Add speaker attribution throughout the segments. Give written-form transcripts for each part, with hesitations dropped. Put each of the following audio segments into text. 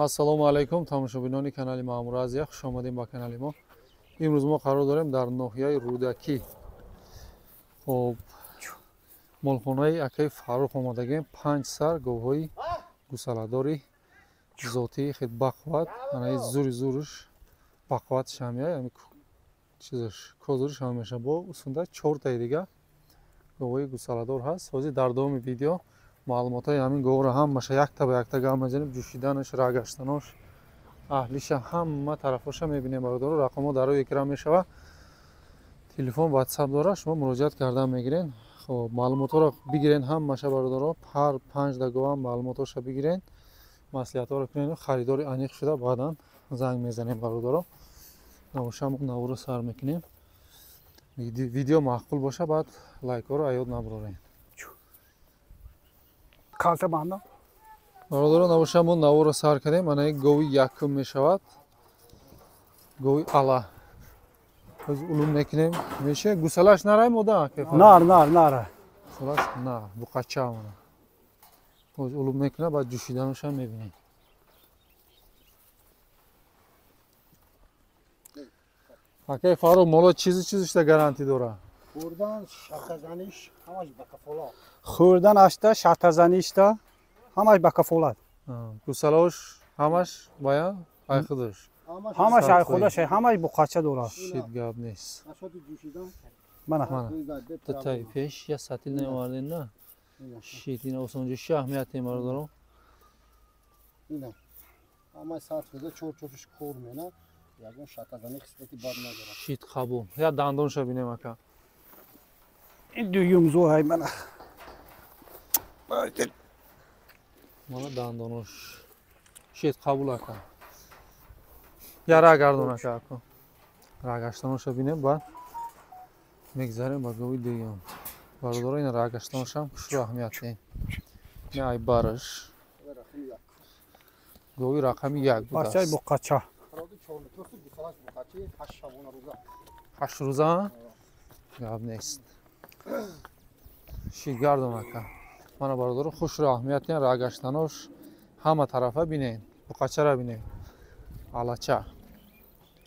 Speaker 1: ассалому алайкум тамошобинони канали Маъмур Азия, хуш омадем ба канали мо. Имрӯз мо қарор дорем дар ноҳияи Рӯдакӣ. Хоб молхонаи акаи Фарух омадагем. 5 сар говҳои гусаладори зотии хеле бақувват, анаи зури бақувватш ҳам ями чизаш козуриш ҳам меша бо усунда 4 таи дига говҳои гусаладор ҳаст. Ҳозир дар давоми видео маълумотои ҳамин говҳоро ҳамаша якта ба якта гам мезанем. ҷӯшиданаш, рагаштанош, аҳлиша, ҳама тарафоша мебинем. бародаро рақамҳо дар рӯи экран мешава. телефон ватсап дора, шумо муроҷиат кардан мегирен. хоб маълумотҳоро бигирен, ҳамаша бародаро ҳар 5 дагоҳам маълумотоша бигирен, маслиҳатҳоро кунен. харидори аниқ шуда баъдан занг мезанем. бародаро навошамо навро сар мекунем. видео маъқул боша, баъд лайкҳоро аёд набурорем. бародаро навошамо навро сар кардем. анаи гови якум мешавад, гови ала. улум мекунем. меше гусалаш нарай мода
Speaker 2: нар
Speaker 1: гусалаш на буқача мана. улум мекуна, баъд ҷӯшиданошам мебинем. акай Фарух, моло чизишта гарантӣ дора?
Speaker 2: хӯрдан шахтазаниш ҳамаш ба кафолат. хӯрдан ашта шахтазаништа ҳамаш ба кафолат.
Speaker 1: гусалош ҳамаш бая айхудаш.
Speaker 2: ҳамаш айхудаш, ҳамаш буқача дора.
Speaker 1: шит гап нест.
Speaker 2: мана
Speaker 1: татай пеш я сатил намеварден на. шит ина осонҷӯши аҳамияте мардоро.
Speaker 2: ина ҳамаш сат шуда чор-чориш кор мена. ягон шахтазани қисмати бад надора.
Speaker 1: шит қабул. я дандонша бинем ака.
Speaker 2: ин дуюм зоҳай мана.
Speaker 1: мана дандонош шит қабул ака. я рагардон ака ако. рагаштаноша бинем, баъд мегзарем ба гови дуюм. бародаро ина рагаштаношам хушрӯ аҳамияте. не айбараш. гови рақами 1 будааст.
Speaker 2: бачаи буқача.
Speaker 1: 8 рӯза? гап нест. шит гардон ака. мана бародаро хушрӯ аҳамияте рагаштанош ҳама тарафа бинем. буқачара бинем. алача.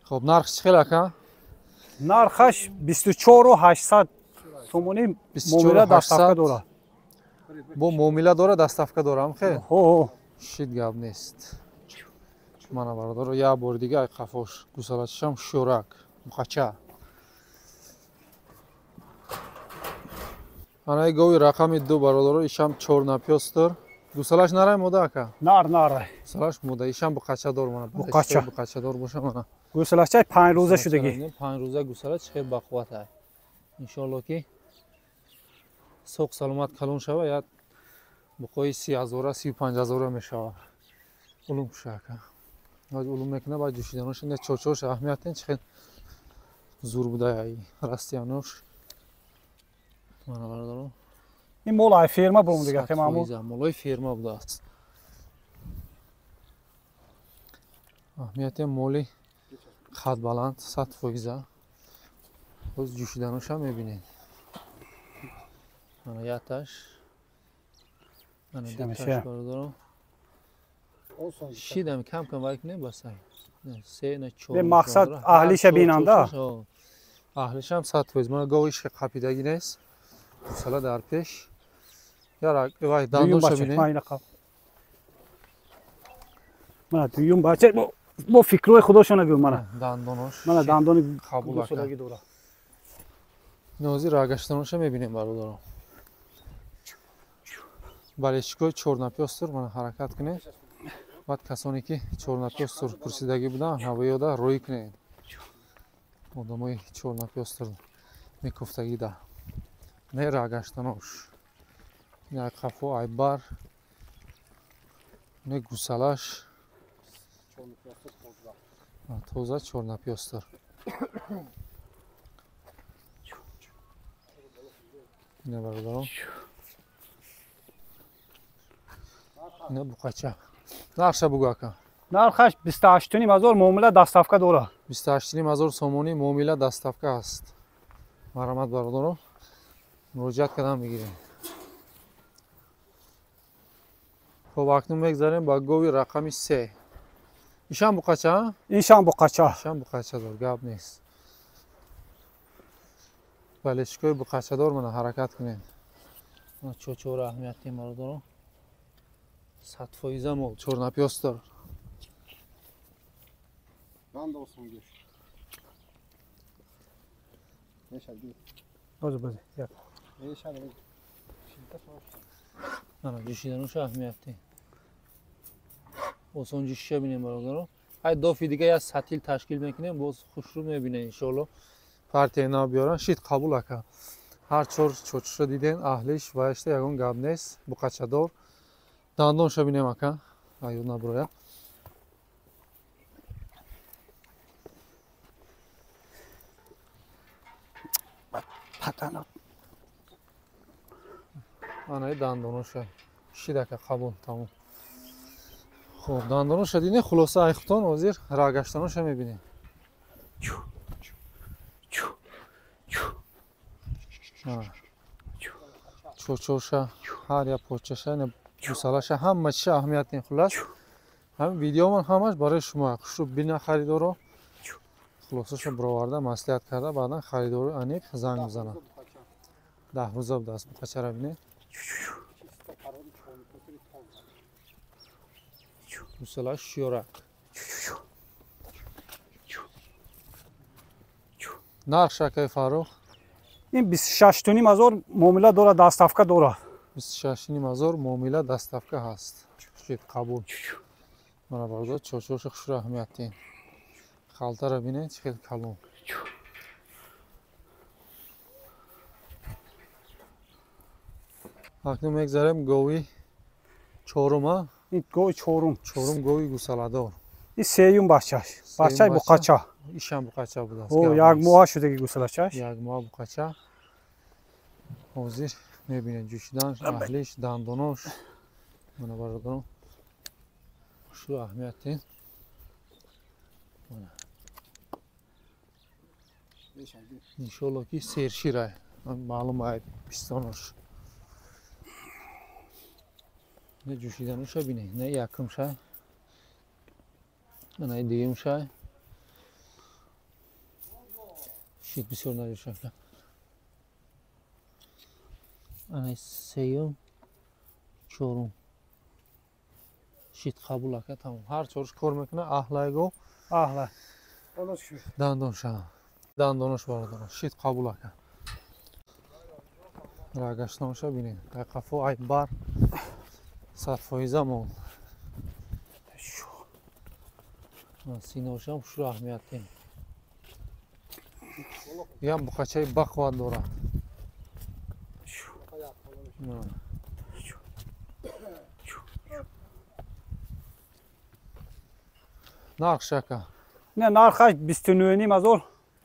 Speaker 1: хоб нархш чӣ хел ака?
Speaker 2: нархаш 24800 сомони муомила даставка дора.
Speaker 1: бо муомила дора, даставка дорам хел?
Speaker 2: ҳо.
Speaker 1: шит гап нест. мана бародаро як бори дига ай қафош гусалачашам шӯрак буқача. анаи гови рақами 2 бародаро ишам 4 напёстор. гусалаш нарай мода ака?
Speaker 2: нар
Speaker 1: гусалаш мода, ишам буқачадор мана. буқачадор боша мана.
Speaker 2: гусалачаи 5 рӯза шудаги.
Speaker 1: 5 рӯза гусалач хел бақувват ай. иншоалло ки соқ саломат калон шава, як буқои 30000 35000 мешава. улум куша ака. ҳозир улум мекуна, баъд ҷӯшиданош не чорчорш аҳамияте чӣ хел зур буда ай растиянош. мана бародаро
Speaker 2: ин мол ай ферма бум дига ки маъмул.
Speaker 1: молои ферма будааст. аҳамияте моли қад баланд 100%. ҳозир ҷӯшиданошам мебинем. мана яташ. мана диташ бародаро. шидам кам вай кунем басай. се на 4.
Speaker 2: бе мақсад аҳлиша бинанда.
Speaker 1: аҳлишам 100%. мана говиш қапидаги нест. гусала дар пеш. яра вай дандонша бинем.
Speaker 2: мана дуюм бача бо фикрои худошона гӯ мана.
Speaker 1: дандонош.
Speaker 2: мана дандони
Speaker 1: қабул
Speaker 2: гусалаги дора.
Speaker 1: ҳозир рагаштаноша мебинем бародаро. балечкои 4 напёстор мана ҳаракат кунем. баъд касоне ки 4 напёстор пурсидаги буданд ҳавоёда рӯй кунед. одамои 4 напёстор мекуфтагида. не рагаштанош. ин қафо айбар. не гусалаш. тоза 4 напёстор. ина бародаро. ина буқача. нархша бугу ака?
Speaker 2: нархаш 28000 муомила даставка дора.
Speaker 1: 28000 сомонӣ муомила даставка аст. марҳамат бародаро. муроҷиат кардан мегирем. خب اکنون میگذاریم با گوی رقمی 3. ишам буқача?
Speaker 3: Inşan buqacha.
Speaker 1: ишам буқачадор, гап нест. балечкои буқачадор мана ҳаракат кунед. Чочор аҳамияти мародоро. 100% мол чорнапёстор.
Speaker 2: Ben de olsun gir. Yaşar gir.
Speaker 3: Boz. Yap.
Speaker 2: Yaşar gir. Şimdi soğuk.
Speaker 1: Mana ҷӯшидануш аҳамияти. Осон ҷӯшиша бинем бародаро. Ҳай дофи дига як сатил ташкил мекунем, боз хушрӯ мебинем иншоалло. Партия нав биёран, шид қабул ака. Ҳар чор чочуша диден, аҳлиш ва ишта ягон гап нест. Буқачадор. Дандонша бинем ака. Аю наброя.
Speaker 3: Patana.
Speaker 1: Анаи дандонуша. Шид ака қабул тамом. Хуб, дандонуша дидем, хулоса айхтон ҳозир рагаштануша мебинем. чочорша, ҳар як почаша, бусалаша, ҳама чиша аҳамият не хулас. Ҳамин видеоман ҳамаш барои шумо. Хушрӯ бина харидоро хулосаша бироварда маслиҳат карда, баъдан харидори аниқ занг мизанад. 10 рӯза буд аст буқачара бинед. бусалаш шиёрак. нарх шакаи Фарух
Speaker 3: این 26,500 معامله داره دستافکه داره
Speaker 1: 26,500 муомила даставка ҳаст. Шуд қабул. Мана бардо чочорша хушро аҳамияти. Халтара бинед чӣ хел калон. акнун мегзарем гови чорума.
Speaker 3: این گوی چورم
Speaker 1: чорум гови гусаладор.
Speaker 3: این سیوم بچهش بچه بقچه
Speaker 1: ишам буқача будааст.
Speaker 3: او یک ماه شده که گوسلچش
Speaker 1: як моҳ буқача. ҳозир мебинед ҷӯшидан, аҳлиш, дандонош. Мана бародарон. Хушрӯ аҳамияти. Мана.
Speaker 2: Yaşar gir.
Speaker 1: иншоалло ки серширай. Маълум ай пистонош. Не ҷӯшидануша бинед, не якум шай. Ана дуюм шай. Шид бисёр наҷӯшака. Ана сеюм, чорум. Шид қабул ака тамом. Ҳар чорш кор мекуна, аҳлайго
Speaker 3: ahla
Speaker 2: Ona şükür.
Speaker 1: дандонша. Дандонош бародарон. Шид қабул ака. рагаштонша бинед. Ай қафо, ай бар. 100% мол. Синошам хушрӯ аҳамияти. Ям буқачаи бақват дорад. нарх шака.
Speaker 3: نه نرخش 29,500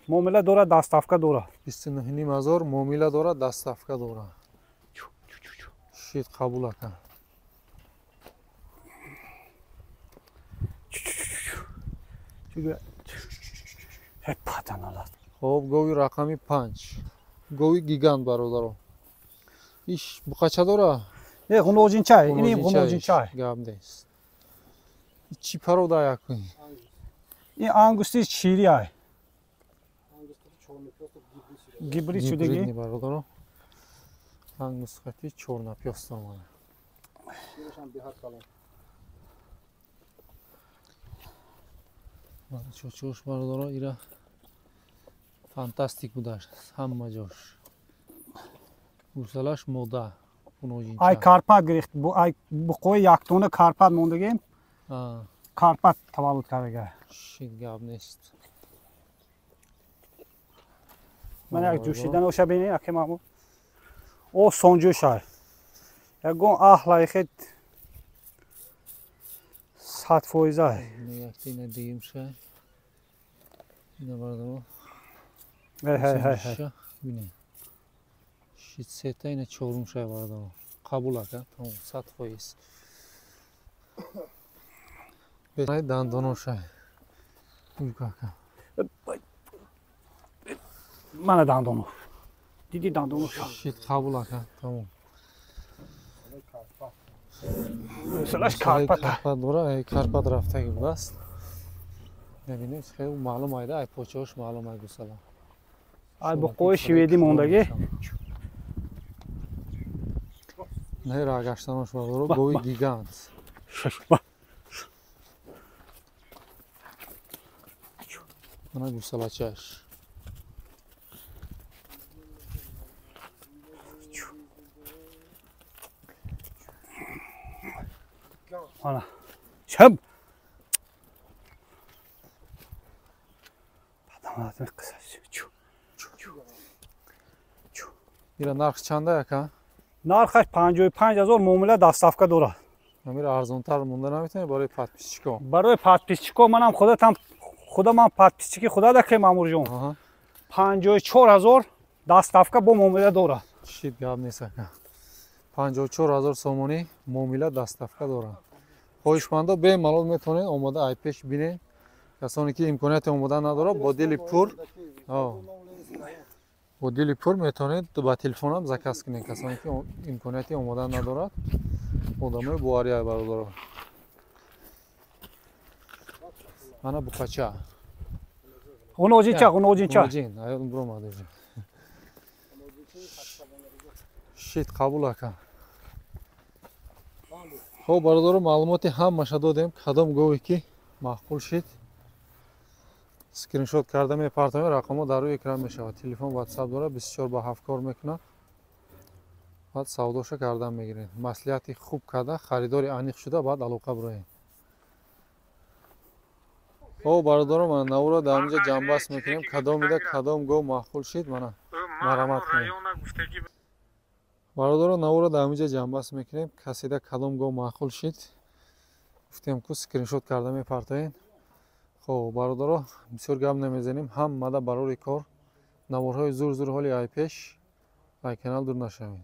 Speaker 3: معامله داره دستافکه داره
Speaker 1: 29,500 муомила дорад, даставка дорад. Шид қабул ака.
Speaker 3: hep patanalar
Speaker 1: Хоб, гови рақами 5. Гови гигант бародарон. Иш буқача дора?
Speaker 3: ne ğunocin çay ini ğunocin çay
Speaker 1: Гап нест. Чӣ парода якуи?
Speaker 3: این angusti şiri ay
Speaker 2: Hangisi çoğunluk yoksa gibri sürüyor.
Speaker 3: gibri şudegi
Speaker 1: Гибридни бародарон. Ангусхати чорнапёстор мана.
Speaker 2: Yaşar bir hat kalın.
Speaker 1: Мана чочош бародарон ира фантастик будааст. Ҳама ҷош. Гусалаш мода. Уножинча.
Speaker 3: ay karpat girift bu ay bu koy yaktığını karpat mondagim
Speaker 1: А,
Speaker 3: karpat tavallut karga
Speaker 1: шид гап нест.
Speaker 3: ben yak cuşiden o şabini yakem ama o soncu şay yagon ahla ikhet 100% ay
Speaker 1: Не якти не дуюм шай. Ина бародарон.
Speaker 3: hey
Speaker 1: Бинед. Шид сета ина чорум шай бародарон. Қабул ака. Тамом 100%. Беснай дандоношай. Уйкака.
Speaker 3: bana dandonu didi dandonu
Speaker 1: Шид қабул ака. Тамом.
Speaker 3: slash karpat
Speaker 1: Карпат дора, карпат рафтаги будааст. мебинед хеле маълум айда ай почаҳош маълум ай гусала
Speaker 3: ай бо қои шведӣ мондагӣ
Speaker 1: не рагаштанош бардоро гови гигант мана гусалачаш
Speaker 3: ана шаб
Speaker 1: ира нарх чанда яка
Speaker 3: нархаш 55000 муомила даставка дорад
Speaker 1: амира арзонтар монда наметавонӣ барои подписчико
Speaker 3: барои подписчико манам худаман подписчики худа дакем амурҷон 54000 даставка бо муомила дорад
Speaker 1: чӣ гап нест ака 54000 сомонӣ муомила даставка дорад хоҳишмандо бемалол метавонед омода ай пеш бинед касоне ки имконияти омода надорад бо дили пур метавонед ба телефонам заказ кунед касоне ки имконияти омода надорад одамои буария бародаро ана букача
Speaker 3: уножинча
Speaker 1: аём буромад шит қабул ака хоб бародаро маълумоти ҳамаша додем кадом гове ки маъқул шид скриншот карда мепартоем рақамҳо дар рӯи экран мешавад телефон ватсап дорад 24 ба 7 кор мекунад баъд савдоша кардан мегиред маслиҳати хуб карда харидори аниқ шуда баъд алоқа бироед хоб бародаро мана навро дар инҷа ҷамъбаст мекунем кадом гов маъқул шид мана марамат кунем бародаро навро дар инҷа ҷамъбаст мекунем касида кадом гов маъқул шид гуфтем ку скриншот карда мепартоед хоб бародаро бисёр гап намезанем ҳаммада барори кор наворҳои зур ҳоли айпеш ай канал дур нашавед